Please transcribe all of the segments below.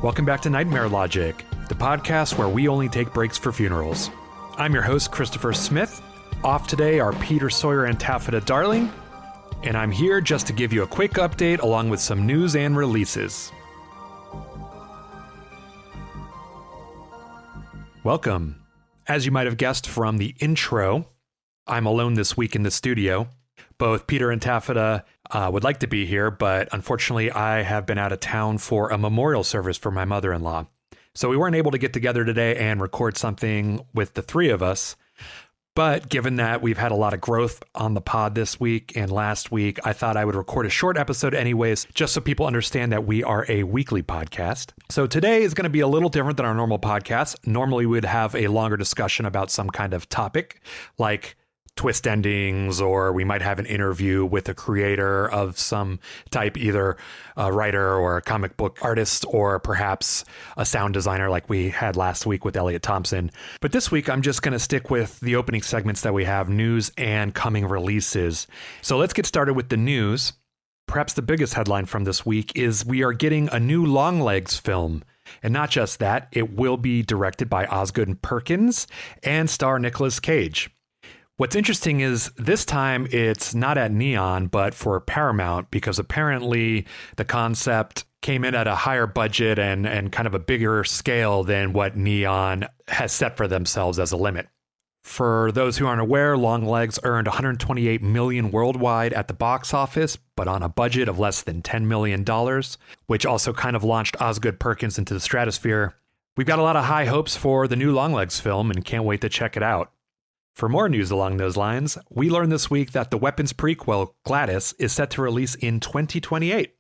Welcome back to Nightmare Logic, the podcast where we only take breaks for funerals. I'm your host, Christopher Smith. Off today are Peter Sawyer and Taffeta Darling, and I'm here just to give you a quick update along with some news and releases. Welcome. As you might have guessed from the intro, I'm alone this week in the studio. Both Peter and Taffeta would like to be here, but unfortunately I have been out of town for a memorial service for my mother-in-law. So we weren't able to get together today and record something with the three of us. But given that we've had a lot of growth on the pod this week and last week, I thought I would record a short episode anyways, just so people understand that we are a weekly podcast. So today is going to be a little different than our normal podcast. Normally we'd have a longer discussion about some kind of topic like twist endings, or we might have an interview with a creator of some type, either a writer or a comic book artist, or perhaps a sound designer like we had last week with Elliot Thompson. But this week, I'm just going to stick with the opening segments that we have, news and coming releases. So let's get started with the news. Perhaps the biggest headline from this week is we are getting a new Longlegs film. And not just that, it will be directed by Osgood Perkins and star Nicolas Cage. What's interesting is this time it's not at Neon, but for Paramount, because apparently the concept came in at a higher budget and kind of a bigger scale than what Neon has set for themselves as a limit. For those who aren't aware, Longlegs earned $128 million worldwide at the box office, but on a budget of less than $10 million, which also kind of launched Osgood Perkins into the stratosphere. We've got a lot of high hopes for the new Longlegs film and can't wait to check it out. For more news along those lines, we learned this week that the Weapons prequel, Gladys, is set to release in 2028.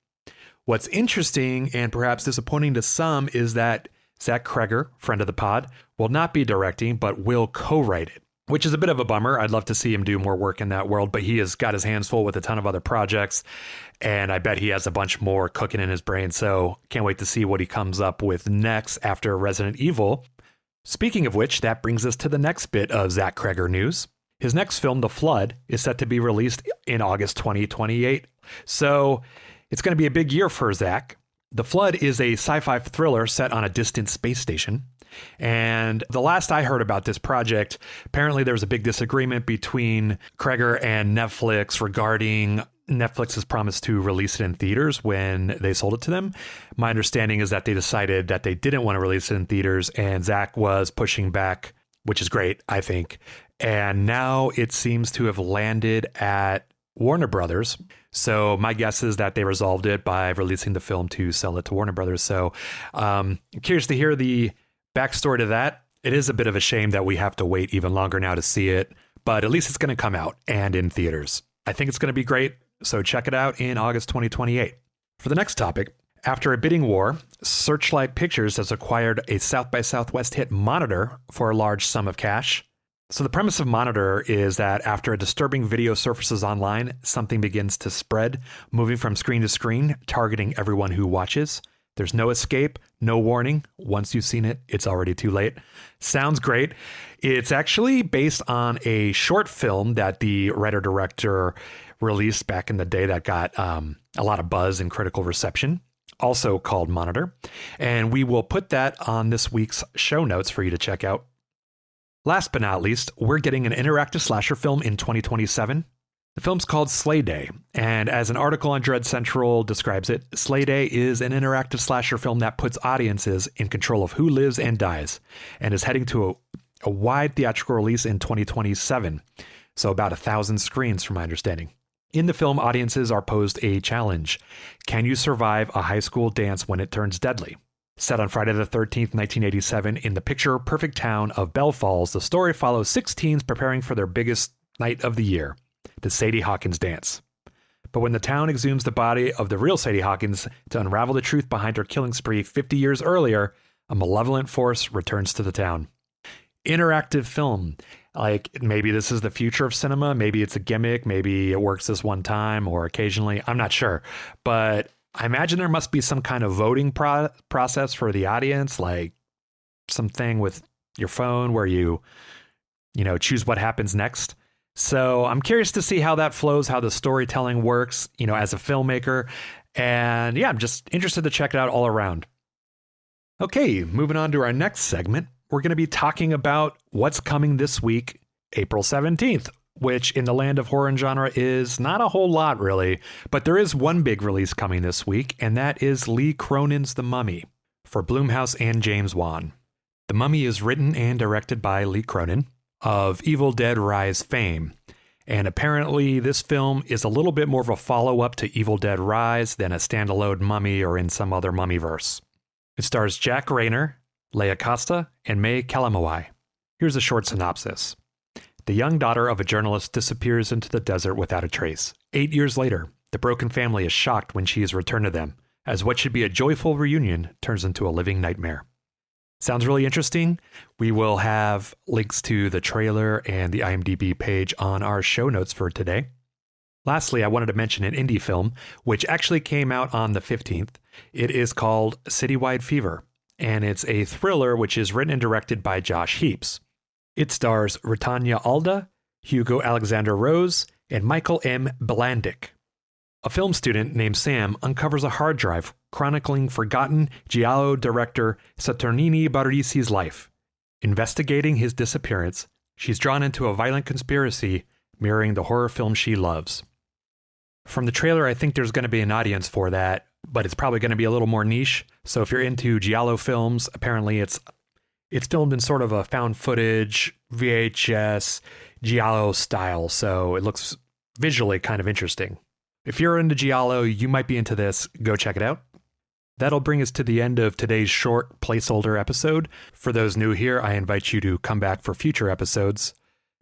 What's interesting and perhaps disappointing to some is that Zach Cregger, friend of the pod, will not be directing, but will co-write it, which is a bit of a bummer. I'd love to see him do more work in that world, but he has got his hands full with a ton of other projects, and I bet he has a bunch more cooking in his brain, so can't wait to see what he comes up with next after Resident Evil. Speaking of which, that brings us to the next bit of Zach Cregger news. His next film, The Flood, is set to be released in August 2028. So it's going to be a big year for Zach. The Flood is a sci-fi thriller set on a distant space station. And the last I heard about this project, apparently there was a big disagreement between Cregger and Netflix regarding Netflix's promise to release it in theaters when they sold it to them. My understanding is that they decided that they didn't want to release it in theaters, and Zach was pushing back, which is great, I think. And now it seems to have landed at Warner Brothers. So my guess is that they resolved it by releasing the film to sell it to Warner Brothers. So I'm curious to hear the backstory to that. It is a bit of a shame that we have to wait even longer now to see it, but at least it's going to come out and in theaters. I think it's going to be great. So check it out in August 2028. For the next topic, after a bidding war, Searchlight Pictures has acquired a South by Southwest hit Monitor for a large sum of cash. So the premise of Monitor is that after a disturbing video surfaces online, something begins to spread, moving from screen to screen, targeting everyone who watches. There's no escape, no warning. Once you've seen it, it's already too late. Sounds great. It's actually based on a short film that the writer-director released back in the day that got a lot of buzz and critical reception, also called Monitor. And we will put that on this week's show notes for you to check out. Last but not least, we're getting an interactive slasher film in 2027. The film's called Slay Day, and as an article on Dread Central describes it, Slay Day is an interactive slasher film that puts audiences in control of who lives and dies, and is heading to a wide theatrical release in 2027, so about 1,000 screens from my understanding. In the film, audiences are posed a challenge. Can you survive a high school dance when it turns deadly? Set on Friday the 13th, 1987, in the picture-perfect town of Bell Falls, the story follows 6 teens preparing for their biggest night of the year, the Sadie Hawkins dance. But when the town exhumes the body of the real Sadie Hawkins to unravel the truth behind her killing spree 50 years earlier, a malevolent force returns to the town. Interactive film. Like, maybe this is the future of cinema. Maybe it's a gimmick. Maybe it works this one time or occasionally. I'm not sure. But I imagine there must be some kind of voting process for the audience, like something with your phone where you choose what happens next. So I'm curious to see how that flows, how the storytelling works, as a filmmaker. And yeah, I'm just interested to check it out all around. Okay, moving on to our next segment, we're going to be talking about what's coming this week, April 17th, which in the land of horror and genre is not a whole lot, really. But there is one big release coming this week, and that is Lee Cronin's The Mummy for Blumhouse and James Wan. The Mummy is written and directed by Lee Cronin of Evil Dead Rise fame. And apparently this film is a little bit more of a follow-up to Evil Dead Rise than a standalone Mummy or in some other Mummyverse. It stars Jack Reynor, Leia Costa, and May Kalamawai. Here's a short synopsis. The young daughter of a journalist disappears into the desert without a trace. 8 years later, the broken family is shocked when she is returned to them, as what should be a joyful reunion turns into a living nightmare. Sounds really interesting. We will have links to the trailer and the IMDb page on our show notes for today. Lastly, I wanted to mention an indie film, which actually came out on the 15th. It is called Citywide Fever, and it's a thriller which is written and directed by Josh Heaps. It stars Ritanya Alda, Hugo Alexander Rose, and Michael M. Blandick. A film student named Sam uncovers a hard drive chronicling forgotten Giallo director Saturnine Barrisi's life. Investigating his disappearance, she's drawn into a violent conspiracy mirroring the horror film she loves. From the trailer, I think there's going to be an audience for that, but it's probably going to be a little more niche. So if you're into Giallo films, apparently it's filmed in sort of a found footage, VHS, Giallo style, so it looks visually kind of interesting. If you're into Giallo, you might be into this. Go check it out. That'll bring us to the end of today's short placeholder episode. For those new here, I invite you to come back for future episodes.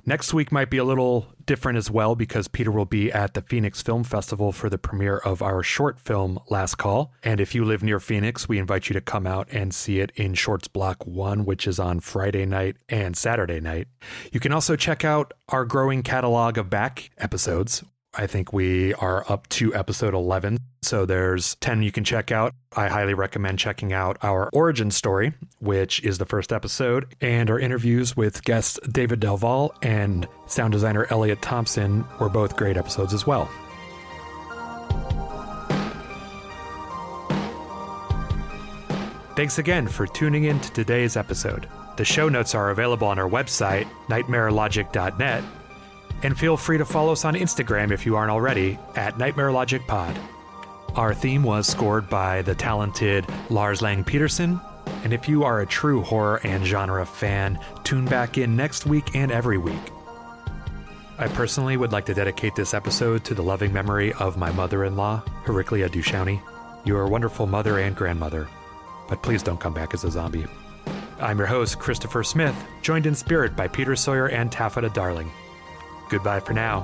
Next week might be a little different as well because Peter will be at the Phoenix Film Festival for the premiere of our short film, Last Call. And if you live near Phoenix, we invite you to come out and see it in Shorts Block 1, which is on Friday night and Saturday night. You can also check out our growing catalog of back episodes. I think we are up to episode 11, so there's 10 you can check out. I highly recommend checking out our origin story, which is the first episode, and our interviews with guests David Delval and sound designer Elliot Thompson were both great episodes as well. Thanks again for tuning in to today's episode. The show notes are available on our website, nightmarelogic.net, and feel free to follow us on Instagram if you aren't already, at Nightmare Logic Pod. Our theme was scored by the talented Lars Lang Peterson, and if you are a true horror and genre fan, tune back in next week and every week. I personally would like to dedicate this episode to the loving memory of my mother-in-law, Heraclea Duchowny. You are a wonderful mother and grandmother, but please don't come back as a zombie. I'm your host, Christopher Smith, joined in spirit by Peter Sawyer and Taffeta Darling. Goodbye for now.